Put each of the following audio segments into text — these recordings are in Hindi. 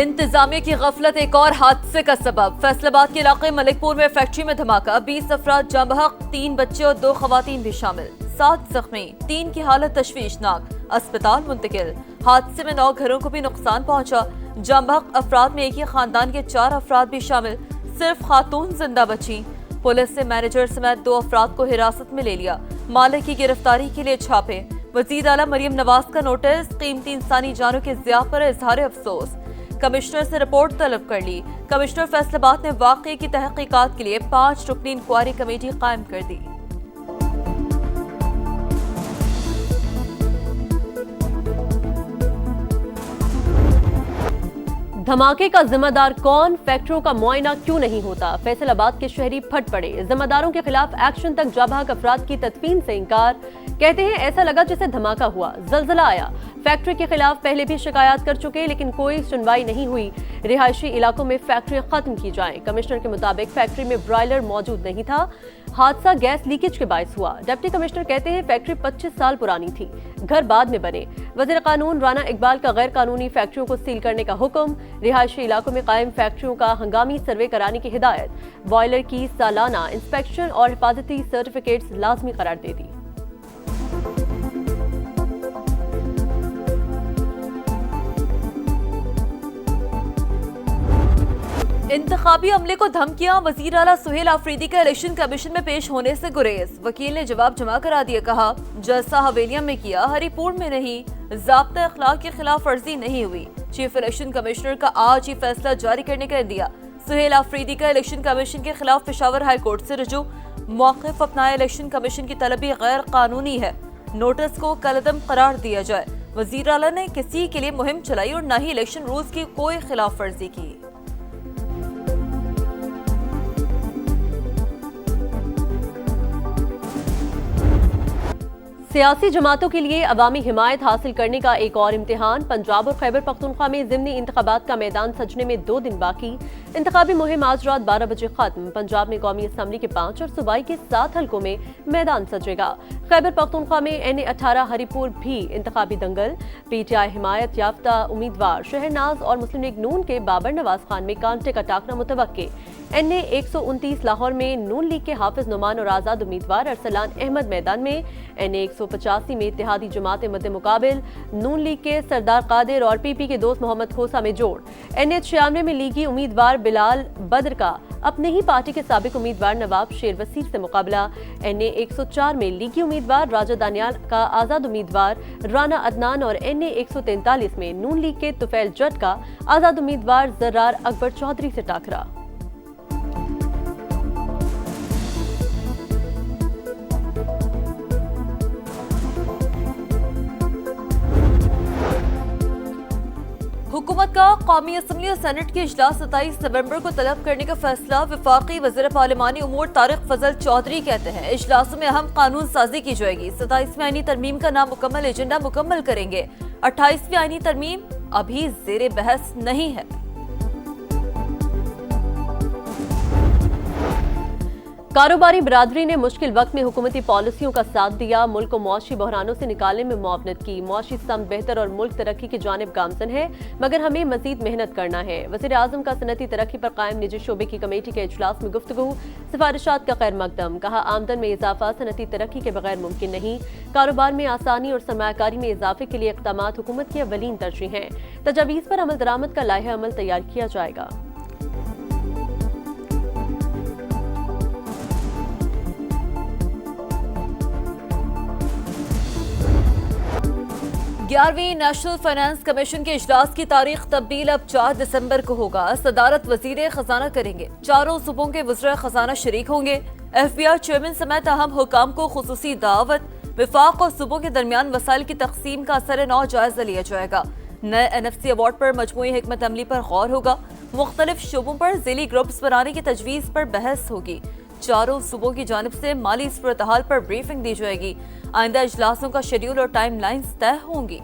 इंतजामिया की गफलत एक और हादसे का सबब। फैसलाबाद के इलाके मलिकपुर में फैक्ट्री में धमाका, 20 अफराद जाँ बहक, 3 बच्चे और 2 खवातीन भी शामिल, 7 जख्मी, 3 की हालत तशवीशनाक, अस्पताल मुंतकिल। हादसे में 9 घरों को भी नुकसान पहुंचा। जाँ बहक अफराद में एक ही खानदान के 4 अफराद भी शामिल, सिर्फ खातून जिंदा बची। पुलिस ने मैनेजर समेत 2 अफराद को हिरासत में ले लिया। मालिक की गिरफ्तारी के लिए छापे। वजीर आला मरियम नवाज का नोटिस, कीमती इंसानी जानों के ज़िया पर इजहार अफसोस। कमिश्नर से रिपोर्ट तलब कर ली। कमिश्नर फैसलाबाद ने वाक़ये की तहकीकात के लिए 5 रुकनी इंक्वायरी कमेटी कायम कर दी। धमाके का जिम्मेदार कौन, फैक्ट्रियों का मुआयना क्यों नहीं होता? फैसलाबाद के शहरी फट पड़े। जिम्मेदारों के खिलाफ एक्शन तक जाँ बहक अफराद की तदफीन से इंकार। कहते हैं ऐसा लगा जैसे धमाका हुआ, जलजला आया। फैक्ट्री के खिलाफ पहले भी शिकायत कर चुके, लेकिन कोई सुनवाई नहीं हुई। रिहायशी इलाकों में फैक्ट्री खत्म की जाए। कमिश्नर के मुताबिक फैक्ट्री में ब्रॉयलर मौजूद नहीं था। हादसा गैस लीकेज के बायस हुआ। डिप्टी कमिश्नर कहते हैं फैक्ट्री 25 साल पुरानी थी, घर बाद में बने। वजीर कानून राना इकबाल का गैर कानूनी फैक्ट्रियों को सील करने का हुक्म। रिहायशी इलाकों में कायम फैक्ट्रियों का हंगामी सर्वे कराने की हिदायत। बॉयलर की सालाना इंस्पेक्शन और हिफाजती सर्टिफिकेट्स लाजमी करार दे दी। इंतखाबी अमले को धमकियां, वजीर आला सुहेल आफरीदी का इलेक्शन कमीशन में पेश होने से गुरेज। वकील ने जवाब जमा करा दिया, कहा जलसा हवेलिया में किया, हरिपुर में नहीं। ज़ाब्ता अखलाक की खिलाफ वर्जी नहीं हुई। चीफ इलेक्शन कमिश्नर का आज ही फैसला जारी करने का दिया। सुहेल आफरीदी का इलेक्शन कमीशन के खिलाफ पेशावर हाई कोर्ट से रुजू। मौक़िफ़ अपनाए, इलेक्शन कमीशन की तलबी गैर कानूनी है। नोटिस को कलअदम करार दिया जाए। वजीर आला ने किसी के लिए मुहिम चलाई और न ही इलेक्शन रूल्स की कोई खिलाफ वर्जी की। सियासी जमातों के लिए अवामी हिमायत हासिल करने का एक और इम्तिहान। पंजाब और खैबर पख्तूनख्वा में ज़िमनी इंतखाबात का मैदान सजने में 2 दिन बाकी। इंतखाबी मुहिम आज रात 12 बजे खत्म। पंजाब में कौमी असम्बली के 5 और सूबाई के 7 हलकों में मैदान सजेगा। खैबर पख्तूनख्वा में NA-18 हरिपुर भी इंतखाबी दंगल। PTI हिमायत याफ्ता उम्मीदवार शहरनाज और मुस्लिम लीग नून के बाबर नवाज खान में कांटे का टाकरा मुतवक्के। NA-129 लाहौर में नून लीग के हाफिज नुमान और आजाद उम्मीदवार अरसलान अहमद मैदान में। NA-185 में इत्तेहादी जमात मद्दे मुकाबिल नून लीग के सरदार कादिर और PP के दोस्त मोहम्मद खोसा में जोड़। NA-96 में लीगी उम्मीदवार बिलाल बद्र का अपने ही पार्टी के साबिक उम्मीदवार नवाब शेर वसीर से मुकाबला। NA-104 में लीगी उम्मीदवार राजा दानियाल का आजाद उम्मीदवार राना अदनान और NA-143 में नून लीग के तुफैल जट का आजाद उम्मीदवार जर्रार अकबर चौधरी से टाकरा। हुकूमत का कौमी असम्बली और सेनेट के इजलास 27 नवंबर को तलब करने का फैसला। वफाकी वज़ीर पार्लिमानी उमूर तारिक फजल चौधरी कहते हैं इजलासों में अहम कानून साजी की जाएगी। 27वीं आईनी तरमीम का नामुकम्मल एजेंडा मुकम्मल करेंगे। 28वीं आईनी तरमीम अभी ज़ेरे बहस नहीं है। कारोबारी बिरादरी ने मुश्किल वक्त में हुकूमती पॉलिसियों का साथ दिया। मुल्क को मुआशी बहरानों से निकालने में मुआवनत की। मुआशी सम बेहतर और मुल्क तरक्की की जानिब गामजन है, मगर हमें मजीद मेहनत करना है। वज़ीर आज़म का सनती तरक्की पर कायम निजी शोबे की कमेटी के इजलास में गुफ्तगू। सिफारिशात का खैर मकदम, कहा आमदन में इजाफा सनती तरक्की के बगैर मुमकिन नहीं। कारोबार में आसानी और सरमायाकारी में इजाफे के लिए इक़दामात हुकूमत की अवलीन तरजीह हैं। तजावीज़ पर अमल दरामद का लाइहा अमल तैयार किया जाएगा। 11वीं नेशनल फाइनेंस कमीशन के इजलास की तारीख तब्दील अब 4 दिसंबर को होगा। सदारत वजीर खजाना करेंगे। चारों सूबों के वज़ीर खजाना शरीक होंगे। FBI चेयरमैन समेत अहम हुकाम को खुसूसी दावत। विफाक और सूबों के दरमियान वसाइल की तकसीम का असर नौ जायजा लिया जाएगा। नए NFC अवार्ड पर मजमूई हिकमत अमली पर गौर होगा। मुख्तलिफ शोबों पर ज़िली ग्रुप्स बनाने की तजवीज़ पर बहस होगी। चारों सूबों की जानिब से माली सूरत-हाल पर ब्रीफिंग दी जाएगी। आइंदा इजलासों का शेड्यूल और टाइम लाइन्स तय होंगी।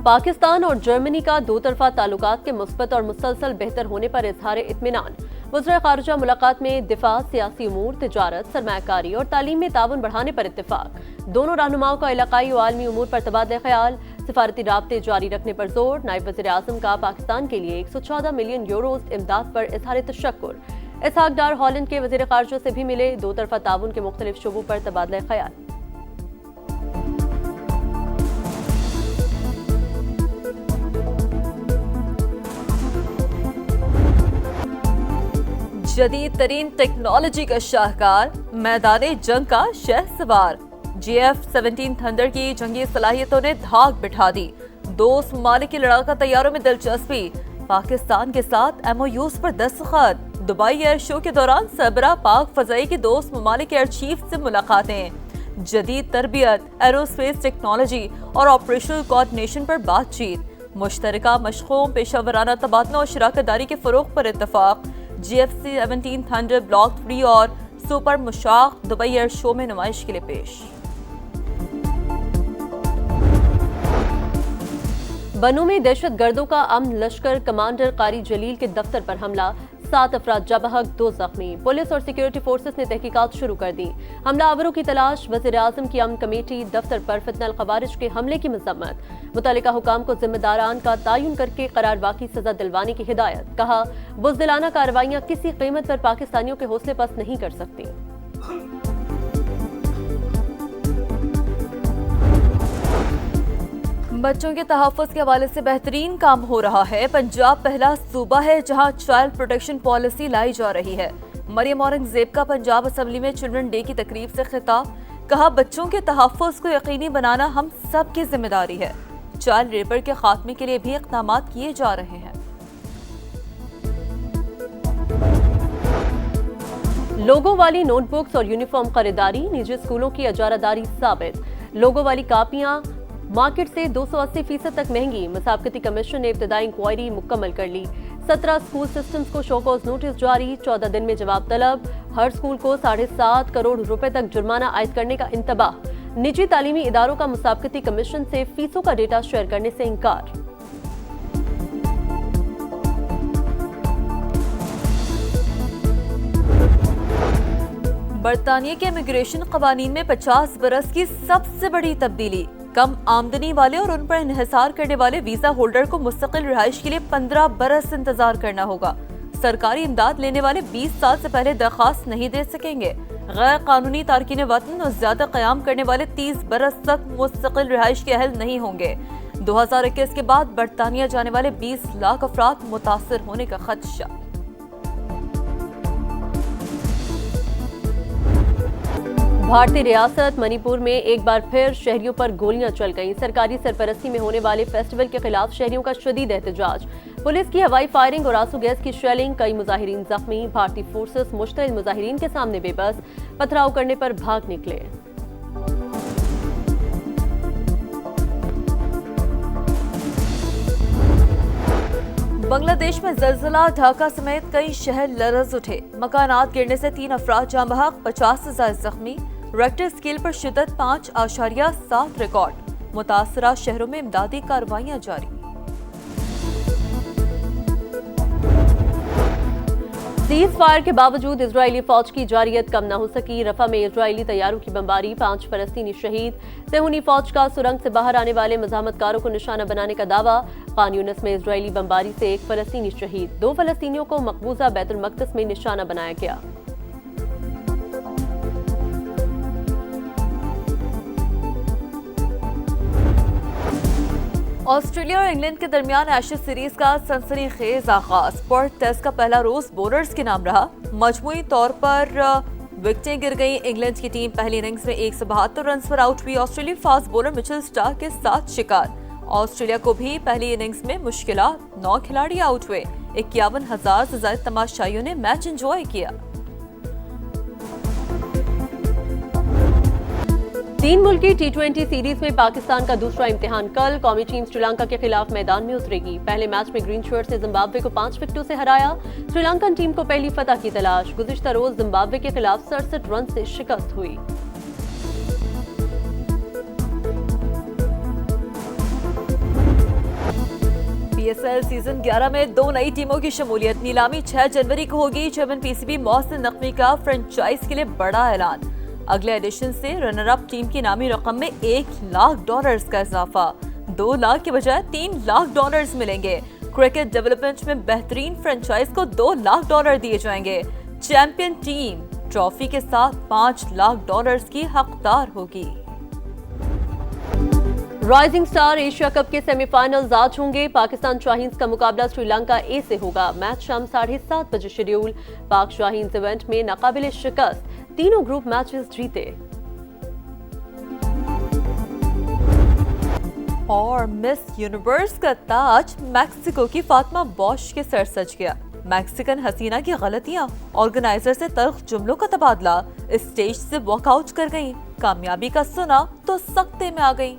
पाकिस्तान और जर्मनी का दो तरफा ताल्लुकात के मुस्बत और मुसलसल बेहतर होने पर इजहार इत्मीनान। वज़ीर ख़ारिजा मुलाकात में दिफा, सियासी उमूर, तिजारत, सरमायाकारी और तालीम में ताउन बढ़ाने पर इत्तेफाक। दोनों रहनुमाओं का इलाकाई और आलमी उमूर पर तबादला ख्याल, सिफारती राब्ते जारी रखने पर जोर। नायब वज़ीर आज़म का पाकिस्तान के लिए 114 मिलियन यूरोज़ इमदाद पर इजहार तशक्कुर। इसहाक डार हॉलैंड के वज़ीर ख़ारिजा से भी मिले, दो तरफा ताउन के मुख्तलिफ शोबों पर तबादला ख्याल। जदीद तरीन टेक्नोलॉजी का शाहकार, मैदाने जंग का शहसवार। JF-17 थंडर की जंगी सलाहियतों ने धाक बिठा दी। दोस्त ममालिक की लड़ाका तैयारों में दिलचस्पी, पाकिस्तान के साथ MOUs पर दस्तखत। दुबई एयर शो के दौरान सरबरा पाक फजाई के दोस्त ममालिक एयर चीफ से मुलाकातें। जदीद तरबियत, एरोस्पेस टेक्नोलॉजी और ऑपरेशनल कोऑर्डिनेशन पर बातचीत। मुश्तरका मशकों, पेशावराना तबादलों और शराकतदारी के फरोग पर इत्तफाक। JF-17 थंडर ब्लॉक 3 और सुपर मुशाक दुबई एयर शो में नुमाइश के लिए पेश। बनू में दहशतगर्दों का अमन लश्कर कमांडर कारी जलील के दफ्तर पर हमला, 7 अफराद जबहक, 2 जख्मी। पुलिस और सिक्योरिटी फोर्सेस ने तहकीकात शुरू कर दी। हमलावरों की तलाश। वज़ीर आज़म की अमन कमेटी दफ्तर पर फितनल खवारिज के हमले की मजम्मत। मुतल्लिका हुकाम को जिम्मेदारान का तयन करके करार वाक़ई सजा दिलवाने की हिदायत। कहा, बुज़दिलाना कार्रवाइयाँ किसी कीमत पर पाकिस्तानियों के हौसले पस्त नहीं कर सकती। बच्चों के तहफ़्फ़ुज़ के हवाले से बेहतरीन काम हो रहा है। पंजाब पहला सूबा है जहां चाइल्ड प्रोटेक्शन पॉलिसी लाई जा रही है। मरियम औरंगज़ेब का पंजाब असम्बली में चिल्ड्रन डे की तकरीब से खिताब। कहा, बच्चों के तहफ़्फ़ुज़ को यकीनी बनाना हम सब की जिम्मेदारी है। चाइल्ड लेबर के खात्मे के लिए भी इक़दाम किए जा रहे हैं। लोगो वाली नोटबुक्स और यूनिफॉर्म खरीदारी, निजी स्कूलों की अजारादारी साबित। लोगो वाली कापियां मार्केट से 280% तक महंगी। मुसाबकती कमीशन ने इब्तदाई इंक्वायरी मुकम्मल कर ली। 17 स्कूल सिस्टम्स को शोकॉज नोटिस जारी, 14 दिन में जवाब तलब। हर स्कूल को 7.5 करोड़ रुपए तक जुर्माना आयद करने का इंतबाह। निजी तालीमी इदारों का मुसाबकती कमीशन से फीसों का डेटा शेयर करने से इनकार। बरतानिया के इमिग्रेशन कवानीन में 50 बरस की सबसे बड़ी तब्दीली। कम आमदनी वाले और उन पर इन्हिसार करने वाले वीजा होल्डर को मुस्तकिल रिहाइश के लिए 15 बरस इंतजार करना होगा। सरकारी इमदाद लेने वाले 20 साल से पहले दरखास्त नहीं दे सकेंगे। गैर कानूनी तारकीन वतन और ज्यादा क़याम करने वाले 30 बरस तक मुस्तकिल रिहाइश के अहल नहीं होंगे। 2021 के बाद बरतानिया जाने वाले 20 लाख अफराद मुतासर होने का खदशा। भारतीय रियासत मणिपुर में एक बार फिर शहरियों पर गोलियां चल गईं। सरकारी सरपरस्ती में होने वाले फेस्टिवल के खिलाफ शहरियों का शदीद एहतजाज। पुलिस की हवाई फायरिंग और आंसू गैस की शेलिंग, कई मुजाहिरीन जख्मी। भारतीय फोर्सेस मुश्तइल मुजाहिरीन के सामने बेबस, पथराव करने पर भाग निकले। बांग्लादेश में जलजला, ढाका समेत कई शहर लरज उठे। मकानात गिरने से 3 अफराद जाँ बहक, 50 से ज्यादा जख्मी। रेक्टर स्केल पर शिद्दत 5.7 रिकॉर्ड। मुतासरा शहरों में इमदादी कार्रवाइयां जारी। सीज फायर के बावजूद इजरायली फौज की जारियत कम न हो सकी। रफा में इजरायली तैयारों की बमबारी, 5 फलस्तीनी शहीद। सेहूनी फौज का सुरंग से बाहर आने वाले मज़ाहमतकारों को निशाना बनाने का दावा। खान यूनिस में इजरायली बमबारी से 1 फलस्तीनी शहीद। 2 फलस्तीनियों को मकबूजा बैतुल मक़दिस में निशाना बनाया गया। ऑस्ट्रेलिया और इंग्लैंड के दरमियान एशेज सीरीज का सनसनीखेज आगाज। पर्थ टेस्ट का पहला रोज बॉलर्स के नाम रहा। मजमूई तौर पर विकेटें गिर गई। इंग्लैंड की टीम पहली इनिंग्स में 172 रन पर आउट हुई। ऑस्ट्रेलियाई फास्ट बॉलर मिचेल स्टार्क के साथ शिकार। ऑस्ट्रेलिया को भी पहली इनिंग्स में मुश्किलात, 9 खिलाड़ी आउट हुए। 51,000 से ज्यादा तमाशाइयों ने मैच एंजॉय किया। 3 मुल्की T20 सीरीज में पाकिस्तान का दूसरा इम्तिहान कल। कौमी टीम श्रीलंका के खिलाफ मैदान में उतरेगी। पहले मैच में ग्रीन शर्ट्स ने जिम्बाब्वे को 5 विकेटों से हराया। श्रीलंकन टीम को पहली फतह की तलाश। गुज़िश्ता रोज जिम्बाब्वे के खिलाफ 67 रन से शिकस्त हुई। PSL सीजन 11 में 2 नई टीमों की शमूलियत। नीलामी 6 जनवरी को होगी। चेयरमैन PCB मोहसिन नकवी का फ्रेंचाइज के लिए बड़ा ऐलान। अगले एडिशन से रनर अप टीम की इनामी रकम में $1 लाख का इजाफा। 2 लाख के बजाय $3 लाख मिलेंगे। क्रिकेट डेवलपमेंट में बेहतरीन फ्रेंचाइज को $2 लाख दिए जाएंगे। चैंपियन टीम ट्रॉफी के साथ $5 लाख की हकदार होगी। राइजिंग स्टार एशिया कप के सेमीफाइनल्स आज होंगे। पाकिस्तान शाहीन्स का मुकाबला श्रीलंका ए से होगा। मैच शाम 7:30 बजे शेड्यूल। पाक शाहीन्स इवेंट में नाकाबिले शिकस्त, तीनों ग्रुप मैचेस जीते। और मिस यूनिवर्स का ताज मैक्सिको की फातिमा बॉश के सर सज गया। मैक्सिकन हसीना की गलतियां, ऑर्गेनाइजर से तल्ख जुमलों का तबादला, स्टेज से वॉकआउट कर गईं। कामयाबी का सुना तो सख्ते में आ गईं।